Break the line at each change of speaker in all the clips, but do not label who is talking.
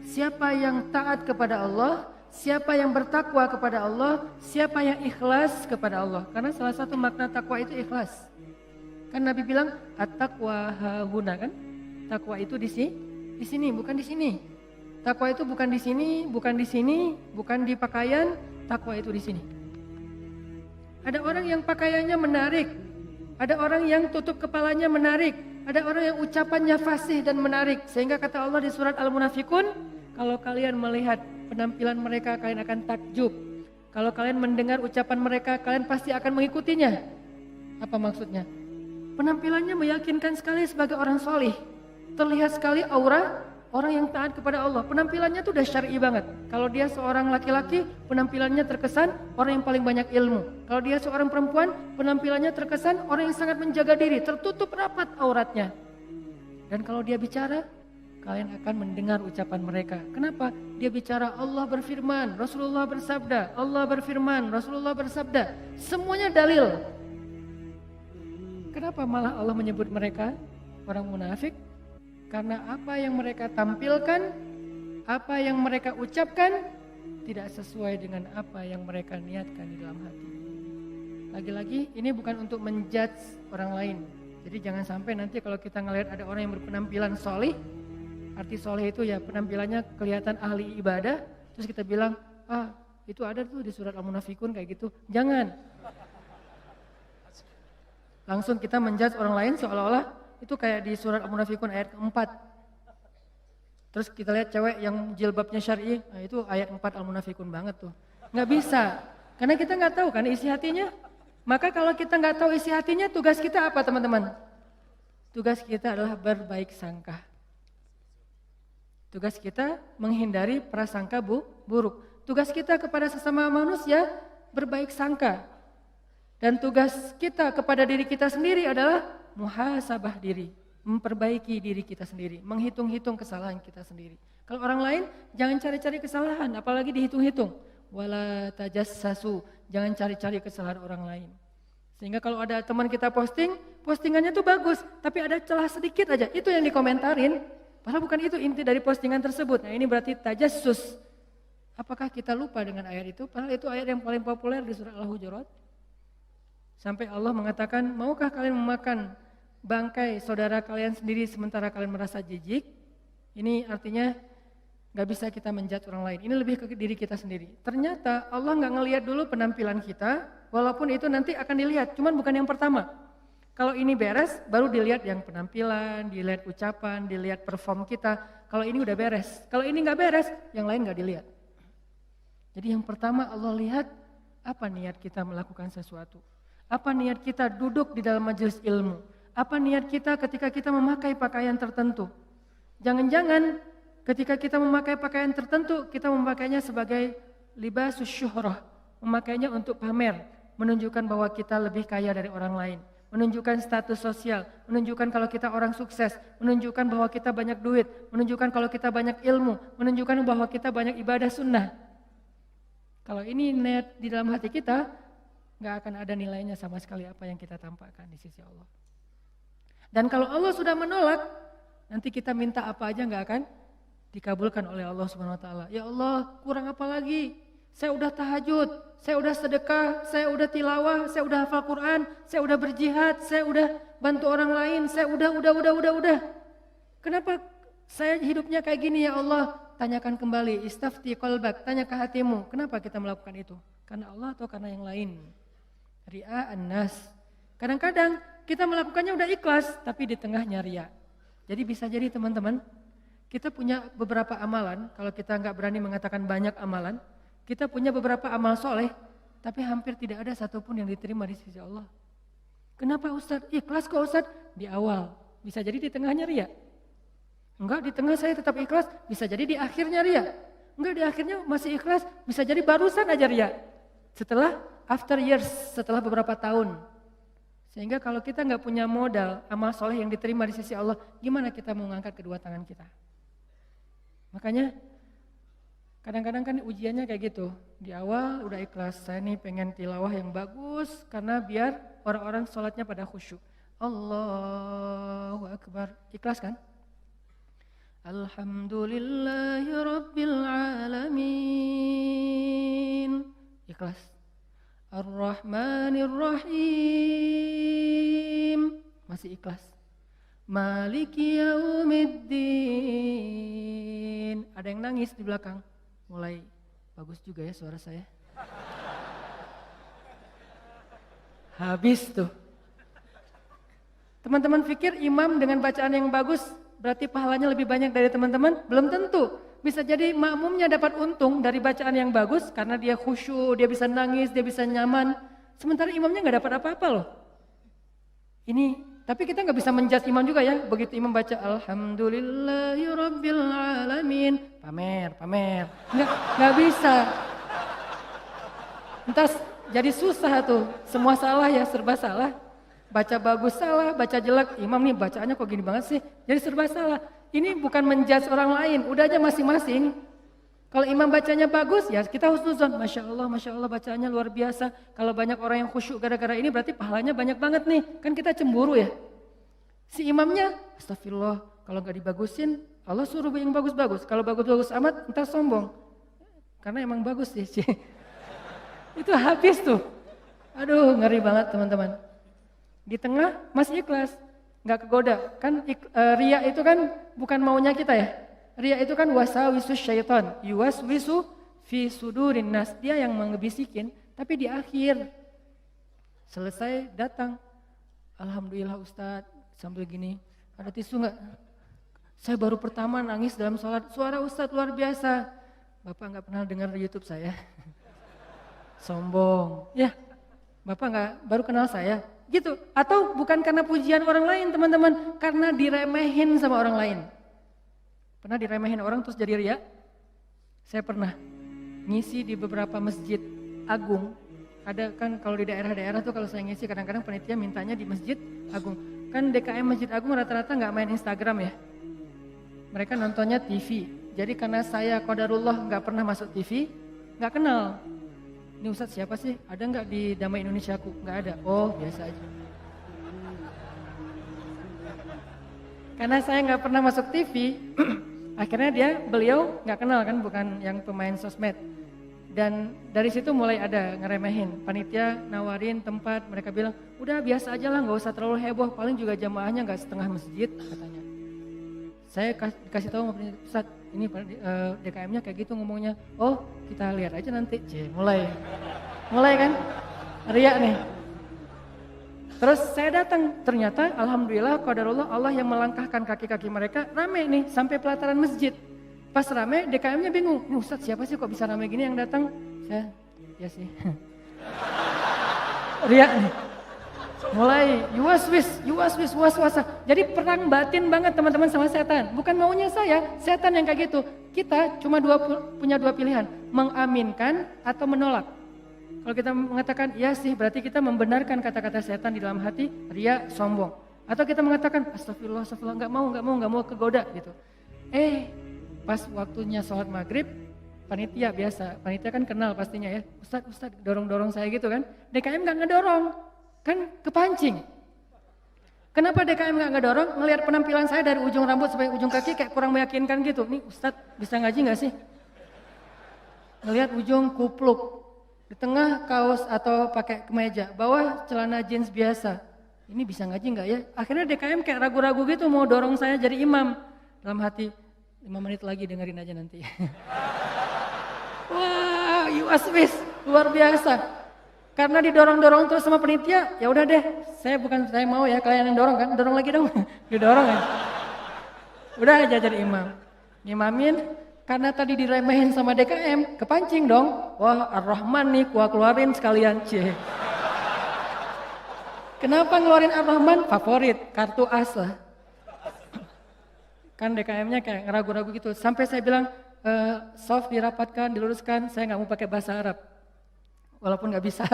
Siapa yang taat kepada Allah, siapa yang bertakwa kepada Allah, siapa yang ikhlas kepada Allah. Karena salah satu makna takwa itu ikhlas. Kan Nabi bilang at-taqwa hahuna kan? Takwa itu di sini, bukan di sini. Takwa itu bukan di sini, bukan di sini, bukan di pakaian, takwa itu di sini. Ada orang yang pakaiannya menarik, ada orang yang tutup kepalanya menarik, ada orang yang ucapannya fasih dan menarik. Sehingga kata Allah di surat Al-Munafikun, kalau kalian melihat penampilan mereka, kalian akan takjub. Kalau kalian mendengar ucapan mereka, kalian pasti akan mengikutinya. Apa maksudnya? Penampilannya meyakinkan sekali sebagai orang solih. Terlihat sekali aura orang yang taat kepada Allah. Penampilannya tuh udah syar'i banget. Kalau dia seorang laki-laki, penampilannya terkesan orang yang paling banyak ilmu. Kalau dia seorang perempuan, penampilannya terkesan orang yang sangat menjaga diri, tertutup rapat auratnya. Dan kalau dia bicara, kalian akan mendengar ucapan mereka. Kenapa? Dia bicara Allah berfirman, Rasulullah bersabda, Allah berfirman, Rasulullah bersabda. Semuanya dalil. Kenapa malah Allah menyebut mereka orang munafik? Karena apa yang mereka tampilkan, apa yang mereka ucapkan tidak sesuai dengan apa yang mereka niatkan di dalam hati. Lagi-lagi ini bukan untuk menjudge orang lain. Jadi jangan sampai nanti kalau kita ngelihat ada orang yang berpenampilan solih, arti soleh itu ya penampilannya kelihatan ahli ibadah, terus kita bilang, itu ada tuh di surat Al-Munafikun kayak gitu. Jangan. Langsung kita menjudge orang lain seolah-olah itu kayak di surat Al-Munafikun ayat keempat. Terus kita lihat cewek yang jilbabnya syar'i, itu ayat 4 Al-Munafikun banget tuh. Nggak bisa, karena kita nggak tahu kan isi hatinya. Maka kalau kita nggak tahu isi hatinya, tugas kita apa teman-teman? Tugas kita adalah berbaik sangka. Tugas kita menghindari prasangka buruk. Tugas kita kepada sesama manusia berbaik sangka. Dan tugas kita kepada diri kita sendiri adalah muhasabah diri, memperbaiki diri kita sendiri, menghitung-hitung kesalahan kita sendiri. Kalau orang lain jangan cari-cari kesalahan, apalagi dihitung-hitung. Wala tajassasu, jangan cari-cari kesalahan orang lain. Sehingga kalau ada teman kita posting, postingannya tuh bagus, tapi ada celah sedikit aja, itu yang dikomentarin. Padahal bukan itu inti dari postingan tersebut. Nah ini berarti tajassus. Apakah kita lupa dengan ayat itu? Padahal itu ayat yang paling populer di surah Al-Hujurat. Sampai Allah mengatakan, maukah kalian memakan bangkai saudara kalian sendiri sementara kalian merasa jijik? Ini artinya gak bisa kita menjudge orang lain. Ini lebih ke diri kita sendiri. Ternyata Allah gak ngelihat dulu penampilan kita, walaupun itu nanti akan dilihat, cuman bukan yang pertama. Kalau ini beres, baru dilihat yang penampilan, dilihat ucapan, dilihat perform kita. Kalau ini udah beres. Kalau ini gak beres, yang lain gak dilihat. Jadi yang pertama Allah lihat, apa niat kita melakukan sesuatu. Apa niat kita duduk di dalam majelis ilmu. Apa niat kita ketika kita memakai pakaian tertentu. Jangan-jangan ketika kita memakai pakaian tertentu, kita memakainya sebagai libasus syuhrah. Memakainya untuk pamer, menunjukkan bahwa kita lebih kaya dari orang lain. Menunjukkan status sosial, menunjukkan kalau kita orang sukses, menunjukkan bahwa kita banyak duit, menunjukkan kalau kita banyak ilmu, menunjukkan bahwa kita banyak ibadah sunnah. Kalau ini niat di dalam hati kita, gak akan ada nilainya sama sekali apa yang kita tampakkan di sisi Allah. Dan kalau Allah sudah menolak, nanti kita minta apa aja gak akan dikabulkan oleh Allah Subhanahu Wa Taala. Ya Allah, kurang apa lagi? Saya udah tahajud, saya udah sedekah, saya udah tilawah, saya udah hafal Quran, saya udah berjihad, saya udah bantu orang lain, saya udah. Kenapa saya hidupnya kayak gini ya Allah? Tanyakan kembali, istafti qalbak, tanya ke hatimu. Kenapa kita melakukan itu? Karena Allah atau karena yang lain? Ri'a an-nas. Kadang-kadang kita melakukannya udah ikhlas, tapi di tengahnya riya. Jadi bisa jadi teman-teman, kita punya beberapa amalan, kalau kita nggak berani mengatakan banyak amalan, kita punya beberapa amal soleh, tapi hampir tidak ada satupun yang diterima di sisi Allah. Kenapa Ustadz? Ikhlas kok Ustadz? Di awal, bisa jadi di tengahnya riya. Enggak, di tengah saya tetap ikhlas, bisa jadi di akhirnya riya. Enggak, di akhirnya masih ikhlas, bisa jadi barusan aja riya. Setelah after years, setelah beberapa tahun. Sehingga kalau kita nggak punya modal amal soleh yang diterima di sisi Allah, gimana kita mau mengangkat kedua tangan kita? Makanya kadang-kadang kan ujiannya kayak gitu. Di awal udah ikhlas, saya nih pengen tilawah yang bagus karena biar orang-orang sholatnya pada khusyuk. Allahu Akbar, ikhlas kan? Alhamdulillahi Rabbil Alamin. Ikhlas. Ar-Rahmanir Rahim. Masih ikhlas. Maliki Yaumiddin. Ada yang nangis di belakang. Mulai bagus juga ya suara saya. Habis tuh. Teman-teman pikir imam dengan bacaan yang bagus berarti pahalanya lebih banyak dari teman-teman? Belum tentu. Bisa jadi makmumnya dapat untung dari bacaan yang bagus karena dia khusyuk, dia bisa nangis, dia bisa nyaman. Sementara imamnya nggak dapat apa-apa loh. Ini, tapi kita nggak bisa menjudge imam juga ya. Begitu imam baca Alhamdulillahi Rabbil Alamin, pamer. Nggak bisa. Entar jadi susah tuh, semua salah ya, serba salah. Baca bagus salah, baca jelek, imam nih bacaannya kok gini banget sih, jadi serba salah. Ini bukan menjudge orang lain, udah aja masing-masing. Kalau imam bacanya bagus, ya kita husnuzon, Masya Allah bacaannya luar biasa. Kalau banyak orang yang khusyuk gara-gara ini berarti pahalanya banyak banget nih, kan kita cemburu ya. Si imamnya, astagfirullah, kalau gak dibagusin, Allah suruh yang bagus-bagus. Kalau bagus-bagus amat, entar sombong. Karena emang bagus sih. Itu habis tuh. Aduh, ngeri banget teman-teman. Di tengah masih ikhlas, nggak kegoda. Kan riya itu kan bukan maunya kita ya. Riya itu kan wasawisus syaitan, yuwaswisu fi sudurin nas. Dia yang mengebisikin, tapi di akhir selesai datang. Alhamdulillah Ustadz, sambil gini, ada tisu nggak? Saya baru pertama nangis dalam sholat, suara Ustadz luar biasa. Bapak nggak pernah dengar di YouTube saya. Sombong, ya. Bapak nggak baru kenal saya. Gitu, atau bukan karena pujian orang lain teman-teman, karena diremehin sama orang lain. Pernah diremehin orang terus jadi riya? Saya pernah ngisi di beberapa masjid agung. Ada kan kalau di daerah-daerah tuh kalau saya ngisi kadang-kadang panitia mintanya di masjid agung. Kan DKM Masjid Agung rata-rata nggak main Instagram ya. Mereka nontonnya TV. Jadi karena saya qadarullah nggak pernah masuk TV, nggak kenal. Ini Ustadz siapa sih? Ada nggak di Damai Indonesiaku? Nggak ada. Oh biasa aja. Karena saya nggak pernah masuk TV, akhirnya beliau nggak kenal kan, bukan yang pemain sosmed. Dan dari situ mulai ada ngeremehin. Panitia nawarin tempat, mereka bilang, udah biasa aja lah, nggak usah terlalu heboh. Paling juga jamaahnya nggak setengah masjid katanya. Saya kasih tahu sama panitia, Ustadz, ini DKM-nya kayak gitu ngomongnya. Oh, kita lihat aja nanti. Mulai kan? Riya nih. Terus saya datang, ternyata alhamdulillah qadarullah Allah yang melangkahkan kaki-kaki mereka rame nih sampai pelataran masjid. Pas rame, DKM-nya bingung. Ini Ustadz siapa sih kok bisa rame gini yang datang? Saya, ya sih. Riya nih. Mulai yuwaswis was-wasa. Jadi perang batin banget teman-teman sama setan. Bukan maunya saya, setan yang kayak gitu. Kita cuma punya dua pilihan, mengaminkan atau menolak. Kalau kita mengatakan iya sih, berarti kita membenarkan kata-kata setan di dalam hati, riya, sombong. Atau kita mengatakan astagfirullah, nggak mau kegoda gitu. Pas waktunya sholat maghrib, panitia biasa, panitia kan kenal pastinya ya. Ustadz dorong-dorong saya gitu kan. DKM nggak ngedorong. Kan kepancing. Kenapa DKM nggak ngedorong? Ngelihat penampilan saya dari ujung rambut sampai ujung kaki kayak kurang meyakinkan gitu. Nih Ustadz bisa ngaji nggak sih? Ngelihat ujung kupluk, di tengah kaos atau pakai kemeja, bawah celana jeans biasa. Ini bisa ngaji nggak ya? Akhirnya DKM kayak ragu-ragu gitu mau dorong saya jadi imam. Dalam hati 5 menit lagi dengerin aja nanti. Wah, yuwaswis luar biasa. Karena didorong-dorong terus sama penitia, ya udah deh, saya mau ya kalian yang dorong kan, dorong lagi dong, didorong ya. Udah aja jadi imam, ngimamin, karena tadi diremehin sama DKM, kepancing dong, wah Ar-Rahman nih, gua keluarin sekalian, cie. Kenapa ngeluarin Ar-Rahman? Favorit, kartu as lah. Kan DKM-nya kayak ngeragu-ragu gitu, sampai saya bilang, soft dirapatkan, diluruskan, saya nggak mau pakai bahasa Arab. Walaupun nggak bisa,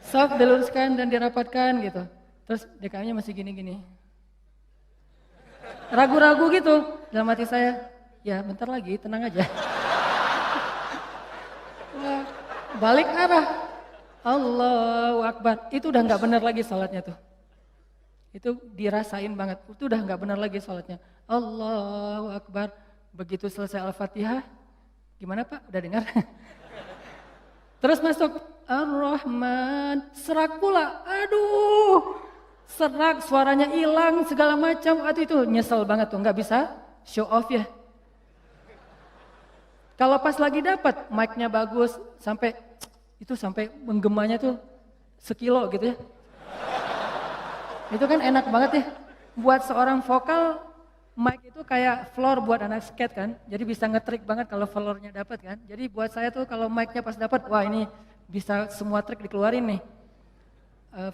soft diluruskan dan dirapatkan gitu. Terus DKM-nya masih gini-gini. Ragu-ragu gitu dalam hati saya, ya bentar lagi tenang aja. Balik arah, Allahu Akbar, itu udah nggak benar lagi sholatnya tuh. Itu dirasain banget, itu udah nggak benar lagi sholatnya. Allahu Akbar, begitu selesai Al-Fatihah, gimana Pak, udah dengar? Terus masuk Ar-Rahman, serak pula, aduh, serak, suaranya hilang, segala macam, aduh itu nyesel banget tuh, nggak bisa show off ya. Kalau pas lagi dapat, mic-nya bagus, sampai menggemanya tuh sekilo gitu ya. Itu kan enak banget ya. Buat seorang vokal, mic itu kayak floor buat anak skate kan. Jadi bisa ngetrik banget kalau floornya dapat kan. Jadi buat saya tuh kalau mic-nya pas dapat, wah ini bisa semua trik dikeluarin nih.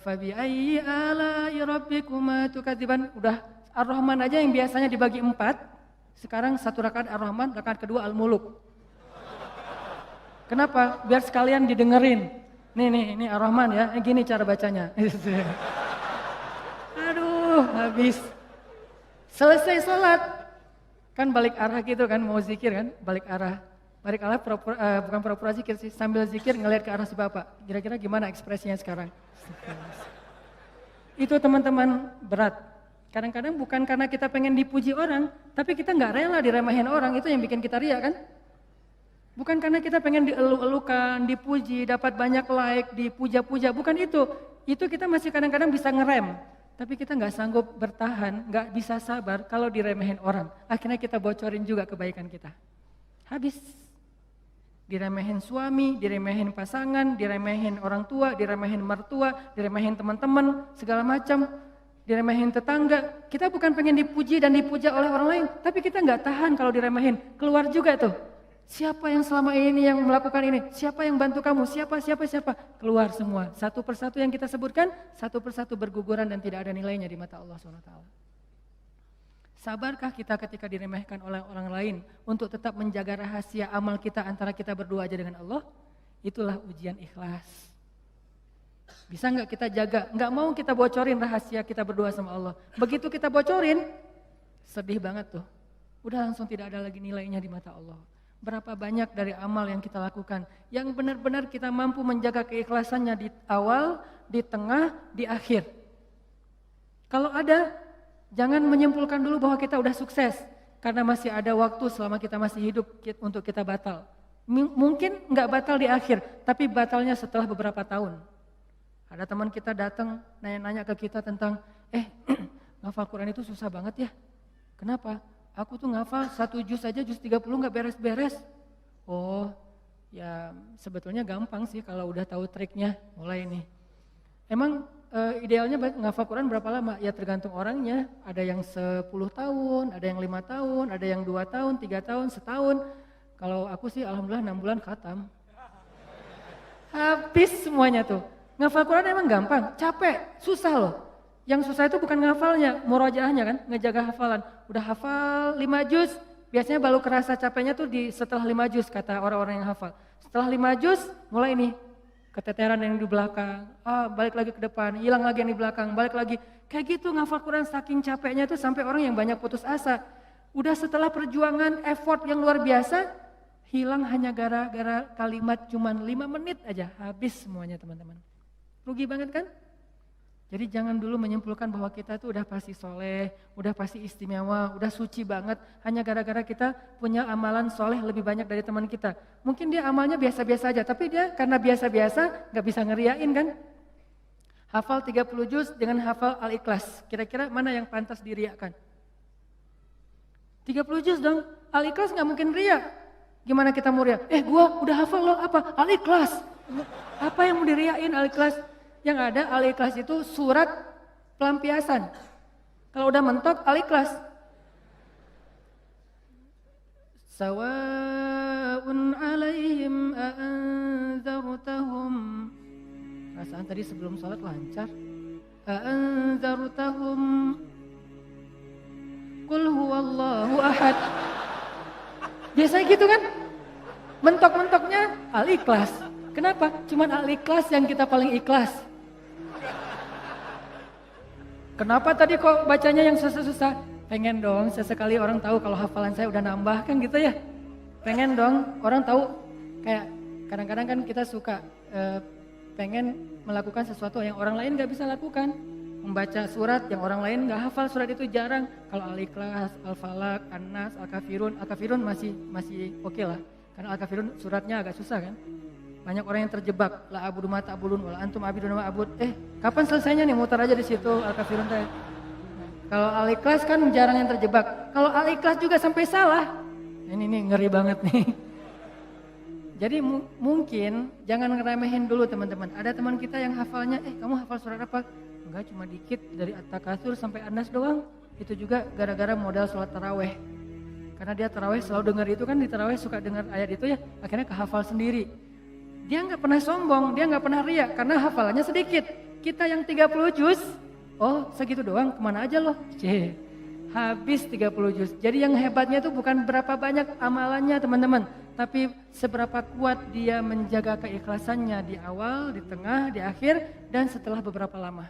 Fabi ayyi ala'i rabbikuma tukadziban. Udah Ar-Rahman aja yang biasanya dibagi 4. Sekarang 1 rakaat Ar-Rahman, rakaat kedua Al-Muluk. Kenapa? Biar sekalian didengerin. Nih Ar-Rahman ya, gini cara bacanya. Aduh, habis. Selesai sholat, kan balik arah gitu kan, mau zikir kan, balik arah. Balik arah bukan pura-pura zikir sih, sambil zikir ngelihat ke arah si Bapak. Kira-kira gimana ekspresinya sekarang? Itu teman-teman berat. Kadang-kadang bukan karena kita pengen dipuji orang, tapi kita nggak rela diremehin orang, itu yang bikin kita riak kan? Bukan karena kita pengen dielu-elukan, dipuji, dapat banyak like, dipuja-puja, bukan itu. Itu kita masih kadang-kadang bisa ngerem. Tapi kita nggak sanggup bertahan, nggak bisa sabar kalau diremehin orang. Akhirnya kita bocorin juga kebaikan kita. Habis. Diremehin suami, diremehin pasangan, diremehin orang tua, diremehin mertua, diremehin teman-teman, segala macam. Diremehin tetangga. Kita bukan pengen dipuji dan dipuja oleh orang lain. Tapi kita nggak tahan kalau diremehin. Keluar juga tuh. Siapa yang selama ini yang melakukan ini? Siapa yang bantu kamu? Siapa? Keluar semua. Satu persatu yang kita sebutkan, satu persatu berguguran dan tidak ada nilainya di mata Allah SWT. Sabarkah kita ketika diremehkan oleh orang lain untuk tetap menjaga rahasia amal kita antara kita berdua aja dengan Allah? Itulah ujian ikhlas. Bisa nggak kita jaga? Nggak mau kita bocorin rahasia kita berdua sama Allah. Begitu kita bocorin, sedih banget tuh. Udah langsung tidak ada lagi nilainya di mata Allah. Berapa banyak dari amal yang kita lakukan yang benar-benar kita mampu menjaga keikhlasannya di awal, di tengah, di akhir. Kalau ada, jangan menyimpulkan dulu bahwa kita udah sukses karena masih ada waktu selama kita masih hidup untuk kita batal. Mungkin nggak batal di akhir, tapi batalnya setelah beberapa tahun. Ada teman kita datang nanya-nanya ke kita tentang, ngafal Quran itu susah banget ya. Kenapa? Aku tuh ngafal 1 juz aja, juz 30 gak beres-beres. Oh, ya sebetulnya gampang sih kalau udah tahu triknya, mulai nih. Emang idealnya ngafal Quran berapa lama? Ya tergantung orangnya, ada yang 10 tahun, ada yang 5 tahun, ada yang 2 tahun, 3 tahun, setahun. Kalau aku sih alhamdulillah 6 bulan khatam. Habis semuanya tuh. Ngafal Quran emang gampang, capek, susah loh. Yang susah itu bukan ngafalnya, murojaahnya kan, ngejaga hafalan. Udah hafal 5 juz, biasanya baru kerasa capeknya tuh setelah 5 juz kata orang-orang yang hafal. Setelah 5 juz, mulai nih keteteran yang di belakang, balik lagi ke depan, hilang lagi yang di belakang, balik lagi. Kayak gitu ngafal Quran saking capeknya tuh sampai orang yang banyak putus asa. Udah setelah perjuangan, effort yang luar biasa, hilang hanya gara-gara kalimat cuman 5 menit aja, habis semuanya teman-teman. Rugi banget kan? Jadi jangan dulu menyimpulkan bahwa kita tuh udah pasti soleh, udah pasti istimewa, udah suci banget. Hanya gara-gara kita punya amalan soleh lebih banyak dari teman kita. Mungkin dia amalnya biasa-biasa aja, tapi dia karena biasa-biasa gak bisa ngeriain kan. Hafal 30 juz dengan hafal Al-Ikhlas. Kira-kira mana yang pantas diriakan? 30 juz dong, Al-Ikhlas gak mungkin riak. Gimana kita mau riak? Gua udah hafal loh apa? Al-Ikhlas. Apa yang mau diriain Al-Ikhlas? Yang ada Al-Ikhlas itu surat pelampiasan. Kalau udah mentok Al-Ikhlas. Sawa'un 'alaihim a'anzartahum. Perasaan tadi sebelum sholat lancar. A'anzartahum qul huwallahu ahad. Biasanya gitu kan? Mentok-mentoknya Al-Ikhlas. Kenapa? Cuman Al-Ikhlas yang kita paling ikhlas. Kenapa tadi kok bacanya yang susah-susah? Pengen dong sesekali orang tahu kalau hafalan saya udah nambah kan gitu ya. Pengen dong orang tahu, kayak kadang-kadang kan kita suka pengen melakukan sesuatu yang orang lain gak bisa lakukan. membaca surat yang orang lain nggak hafal surat itu jarang. Kalau Al-Ikhlas, Al-Falaq, An-Nas, Al-Kafirun masih oke lah. Karena Al-Kafirun suratnya agak susah kan. Banyak orang yang terjebak. La abudu ma ta'budun wala antum abidun ma abud. Kapan selesainya nih? Muter aja di situ Al-Kafirun teh. Kalau Al-Ikhlas kan jarang yang terjebak. Kalau Al-Ikhlas juga sampai salah. Ini ngeri banget nih. Jadi mungkin jangan ngeremehin dulu teman-teman. Ada teman kita yang hafalnya, kamu hafal surat apa? Enggak, cuma dikit dari At-Takatsur sampai An-Nas doang. Itu juga gara-gara modal sholat taraweh. Karena dia taraweh selalu dengar itu kan, di taraweh suka dengar ayat itu ya, akhirnya kehafal sendiri. Dia nggak pernah sombong, dia nggak pernah riak karena hafalannya sedikit. Kita yang 30 juz, segitu doang, kemana aja loh? Habis 30 juz. Jadi yang hebatnya itu bukan berapa banyak amalannya teman-teman, tapi seberapa kuat dia menjaga keikhlasannya di awal, di tengah, di akhir, dan setelah beberapa lama.